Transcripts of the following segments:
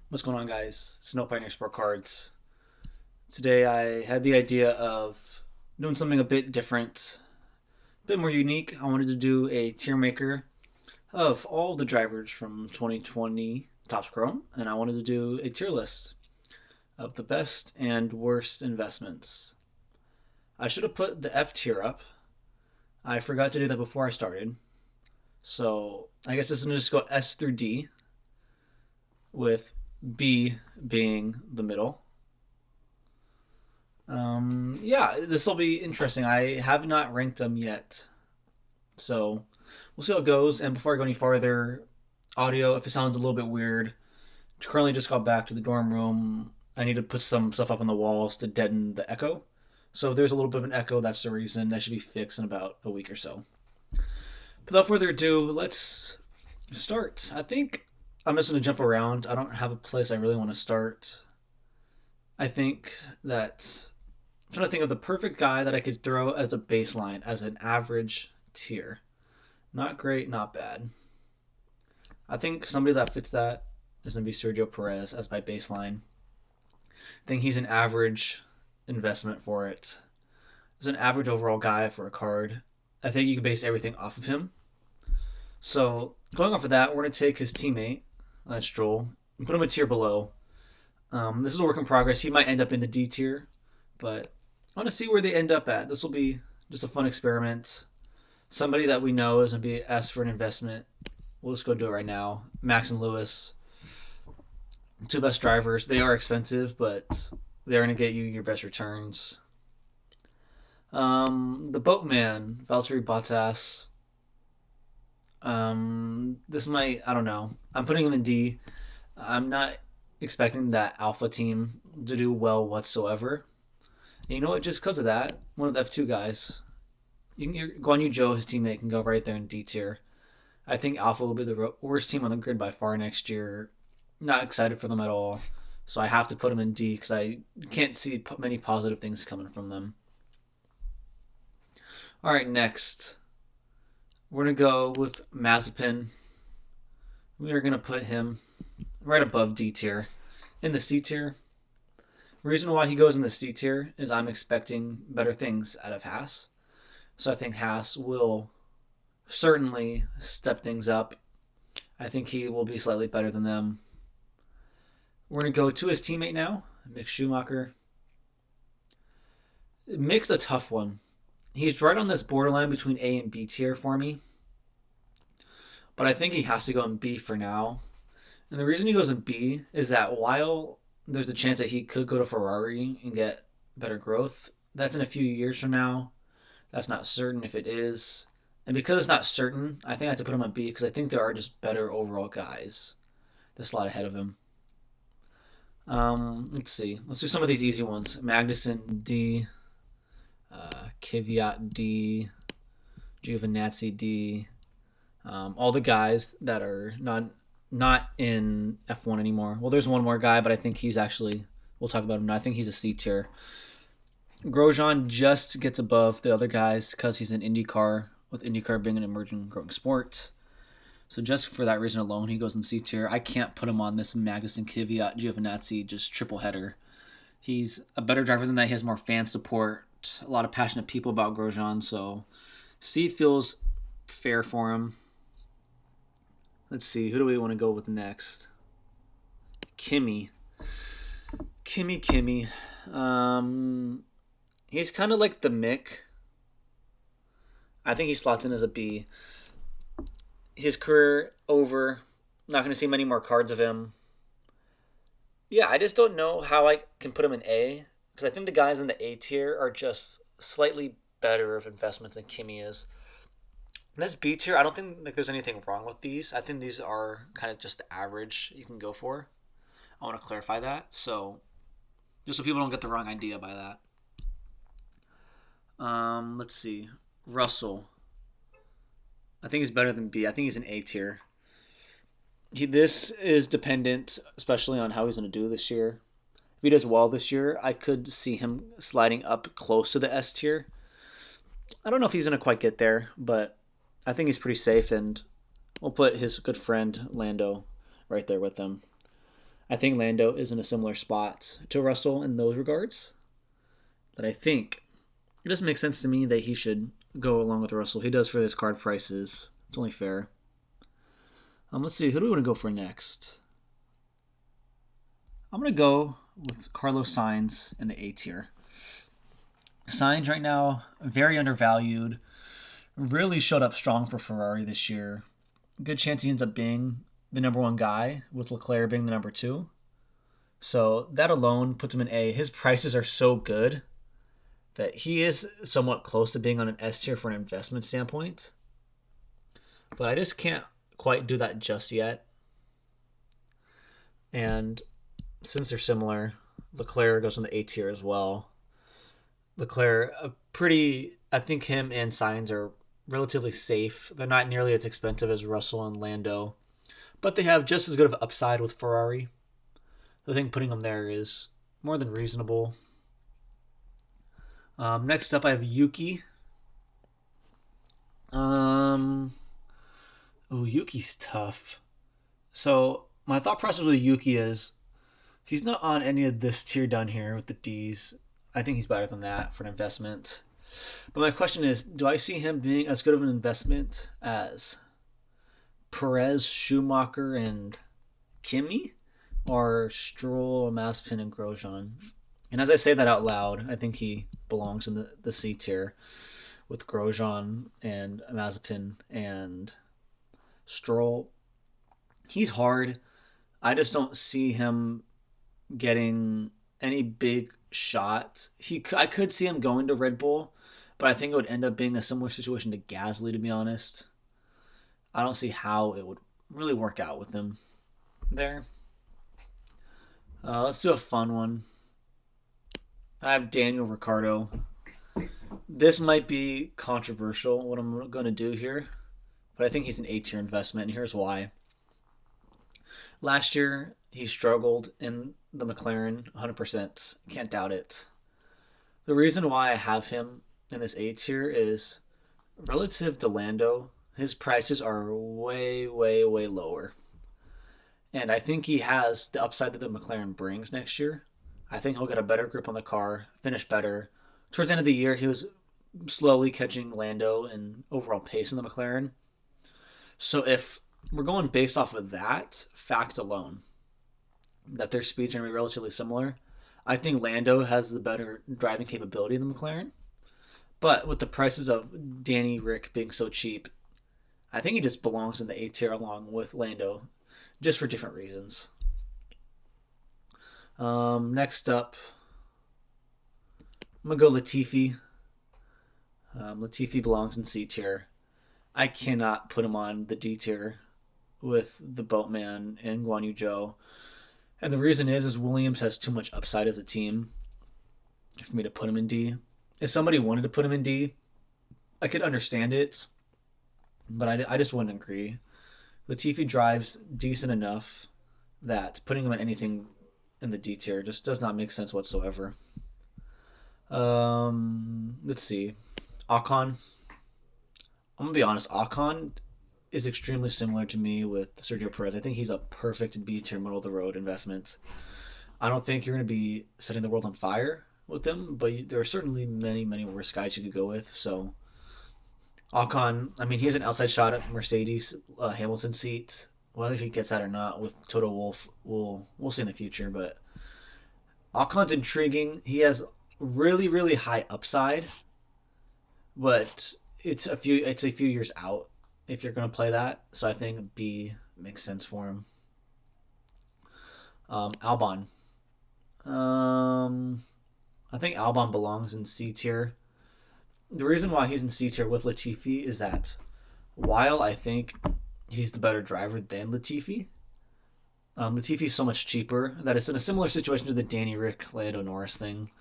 What's going on, guys? Snow Pioneer Sport Cards. Today I had the idea of doing something a bit different, a bit more unique. I wanted to do a tier maker of all the drivers from 2020 Topps Chrome, and I wanted to do a tier list of the best and worst investments. I should have put the F tier up. I forgot to do that before I started. So I guess this is going to just go S through D, with B being the middle. Yeah, this will be interesting. I have not ranked them yet. So we'll see how it goes. And before I go any farther, audio, if it sounds a little bit weird, currently just got back to the dorm room. I need to put some stuff up on the walls to deaden the echo. So if there's a little bit of an echo, that's the reason. That should be fixed in about a week or so. Without further ado, let's start. I think I'm just going to jump around. I don't have a place I really want to start. I think that I'm trying to think of the perfect guy that I could throw as a baseline, as an average tier. Not great, not bad. I think somebody that fits that is going to be Sergio Perez as my baseline. I think he's an average investment for it. He's an average overall guy for a card. I think you can base everything off of him. So going off of that, we're going to take his teammate, that's Joel, and put him a tier below. This is a work in progress. He might end up in the D tier, but I want to see where they end up at. This will be just a fun experiment. Somebody that we know is going to be asked for an investment. We'll just go do it right now. Max and Lewis, two best drivers. They are expensive, but they're going to get you your best returns. The Boatman, Valtteri Bottas. This might, I don't know. I'm putting him in D. I'm not expecting that Alpha team to do well whatsoever. And you know what? Just because of that, one of the F2 guys, Guan Yu Zhou, his teammate, can go right there in D tier. I think Alpha will be the worst team on the grid by far next year. Not excited for them at all. So I have to put them in D because I can't see many positive things coming from them. All right, next. We're going to go with Mazzapin. We are going to put him right above D tier. In the C tier. The reason why he goes in the C tier is I'm expecting better things out of Haas. So I think Haas will certainly step things up. I think he will be slightly better than them. We're going to go to his teammate now, Mick Schumacher. Mick's a tough one. He's right on this borderline between A and B tier for me. But I think he has to go in B for now. And the reason he goes in B is that while there's a chance that he could go to Ferrari and get better growth, that's in a few years from now. That's not certain if it is. And because it's not certain, I think I have to put him on B because I think there are just better overall guys that slot ahead of him. Let's see. Let's do some of these easy ones. Magnussen, D. Kvyat, D. Giovinazzi, D. All the guys that are not in F1 anymore. Well, there's one more guy, but I think he's actually, we'll talk about him now. I think he's a C tier. Grosjean just gets above the other guys because he's an IndyCar, with IndyCar being an emerging growing sport. So just for that reason alone, he goes in C tier. I can't put him on this Magnussen, Kvyat, Giovinazzi, just triple header. He's a better driver than that. He has more fan support, a lot of passionate people about Grosjean, so C feels fair for him. Let's see, who do we want to go with next? Kimi. He's kind of like the Mick. I think he slots in as a B. His career over. Not going to see many more cards of him. Yeah, I just don't know how I can put him in A, because I think the guys in the A tier are just slightly better of investments than Kimi is. In this B tier, I don't think there's anything wrong with these. I think these are kind of just the average you can go for. I want to clarify that, so just so people don't get the wrong idea by that. Let's see. Russell. I think he's better than B. I think he's an A tier. This is dependent, especially on how he's going to do this year. If he does well this year, I could see him sliding up close to the S tier. I don't know if he's going to quite get there, but I think he's pretty safe, and we'll put his good friend Lando right there with him. I think Lando is in a similar spot to Russell in those regards. But I think it doesn't make sense to me that he should go along with Russell. He does for his card prices. It's only fair. Let's see. Who do we want to go for next? I'm going to go with Carlos Sainz in the A tier. Sainz right now, very undervalued. Really showed up strong for Ferrari this year. Good chance he ends up being the number one guy, with Leclerc being the number two. So that alone puts him in A. His prices are so good that he is somewhat close to being on an S tier for an investment standpoint. But I just can't quite do that just yet. And since they're similar, Leclerc goes in the A tier as well. Leclerc, I think him and Sainz are relatively safe. They're not nearly as expensive as Russell and Lando, but they have just as good of an upside with Ferrari. I think putting them there is more than reasonable. Next up, I have Yuki. Yuki's tough. So my thought process with Yuki is he's not on any of this tier down here with the D's. I think he's better than that for an investment. But my question is, do I see him being as good of an investment as Perez, Schumacher, and Kimi? Or Stroll, Mazzapin, and Grosjean? And as I say that out loud, I think he belongs in the C tier with Grosjean and Mazzapin and Stroll. He's hard. I just don't see him getting any big shots. I could see him going to Red Bull, but I think it would end up being a similar situation to Gasly, to be honest. I don't see how it would really work out with him there. Let's do a fun one. I have Daniel Ricardo. This might be controversial, what I'm going to do here, but I think he's an A-tier investment, and here's why. Last year, he struggled in the McLaren 100%. Can't doubt it. The reason why I have him in this A-tier is relative to Lando, his prices are way, way, way lower. And I think he has the upside that the McLaren brings next year. I think he'll get a better grip on the car, finish better. Towards the end of the year, he was slowly catching Lando in overall pace in the McLaren. So if we're going based off of that fact alone, that their speeds are going to be relatively similar, I think Lando has the better driving capability in the McLaren. But with the prices of Danny Rick being so cheap, I think he just belongs in the A tier along with Lando, just for different reasons. Next up, I'm going to go Latifi. Latifi belongs in C tier. I cannot put him on the D tier with the Boatman and Guan Yu Zhou. And the reason is Williams has too much upside as a team for me to put him in D. If somebody wanted to put him in D, I could understand it, but I just wouldn't agree. Latifi drives decent enough that putting him in anything in the D tier just does not make sense whatsoever. Let's see. Ocon. I'm going to be honest. Ocon is extremely similar to me with Sergio Perez. I think he's a perfect B tier, middle of the road investment. I don't think you're going to be setting the world on fire with them, but there are certainly many, many worse guys you could go with. So Ocon, I mean, he has an outside shot at Mercedes Hamilton seat. Whether he gets that or not with Toto Wolff, we'll see in the future. But Ocon's intriguing. He has really, really high upside, but it's a few years out if you're going to play that. So I think B makes sense for him. Albon. I think Albon belongs in C tier. The reason why he's in C tier with Latifi is that while I think he's the better driver than Latifi, Latifi is so much cheaper that it's in a similar situation to the Danny Rick, Lando Norris thing,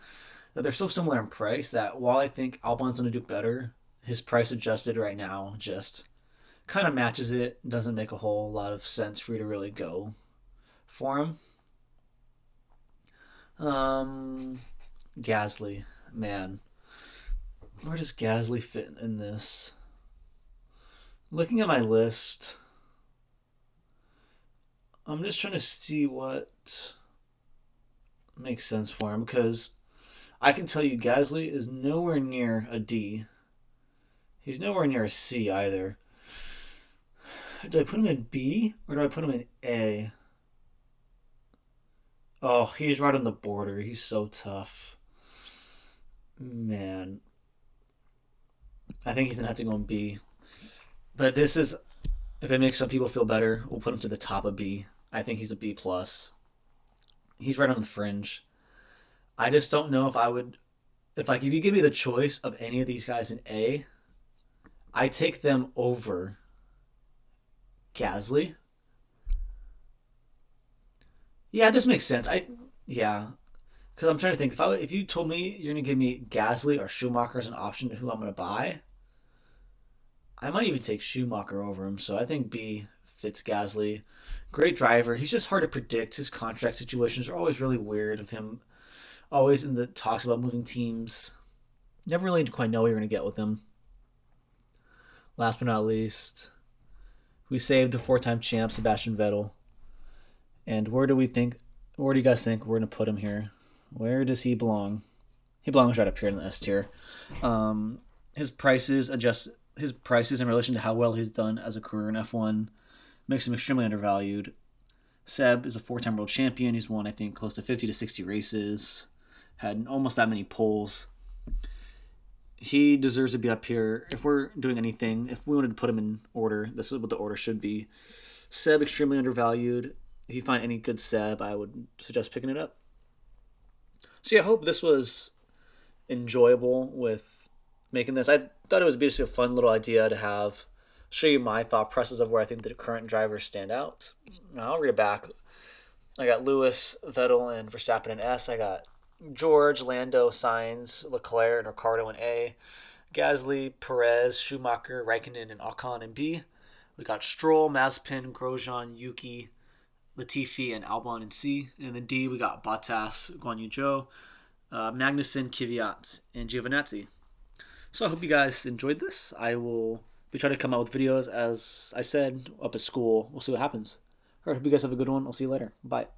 that they're so similar in price that while I think Albon's going to do better, his price adjusted right now just kind of matches it. Doesn't make a whole lot of sense for you to really go for him. Gasly, man. Where does Gasly fit in this? Looking at my list, I'm just trying to see what makes sense for him because I can tell you Gasly is nowhere near a D. He's nowhere near a C either. Do I put him in B or do I put him in A? Oh, he's right on the border. He's so tough. Man. I think he's going to have to go in B. But this is, if it makes some people feel better, we'll put him to the top of B. I think he's a B+. Plus. He's right on the fringe. I just don't know if I would, if you give me the choice of any of these guys in A, I take them over Gasly. Yeah, this makes sense. Yeah, because I'm trying to think. If you told me you're gonna give me Gasly or Schumacher as an option to who I'm gonna buy, I might even take Schumacher over him. So I think B fits Gasly. Great driver. He's just hard to predict. His contract situations are always really weird with him. Always in the talks about moving teams. Never really quite know what you're gonna get with him. Last but not least, we saved the four-time champ Sebastian Vettel. And where do you guys think we're going to put him here? Where does he belong? He belongs right up here in the S tier. Um, his prices in relation to how well he's done as a career in F1 makes him extremely undervalued. Seb is a four-time world champion. He's won, I think, close to 50 to 60 races. Had almost that many poles. He deserves to be up here. If we're doing anything, if we wanted to put him in order, this is what the order should be. Seb, extremely undervalued. If you find any good Seb, I would suggest picking it up. So yeah, I hope this was enjoyable with making this. I thought it was basically a fun little idea to have. Show you my thought process of where I think the current drivers stand out. Now I'll read it back. I got Lewis, Vettel, and Verstappen in S. I got George, Lando, Sainz, Leclerc, and Ricardo in A. Gasly, Perez, Schumacher, Raikkonen, and Ocon in B. We got Stroll, Mazzapin, Grosjean, Yuki, Latifi, and Albon in C. And then D, we got Bottas, Guan Yu Zhou, Magnussen, Kvyat, and Giovinazzi. So I hope you guys enjoyed this. I will be trying to come out with videos, as I said, up at school. We'll see what happens. All right, hope you guys have a good one. I'll see you later. Bye.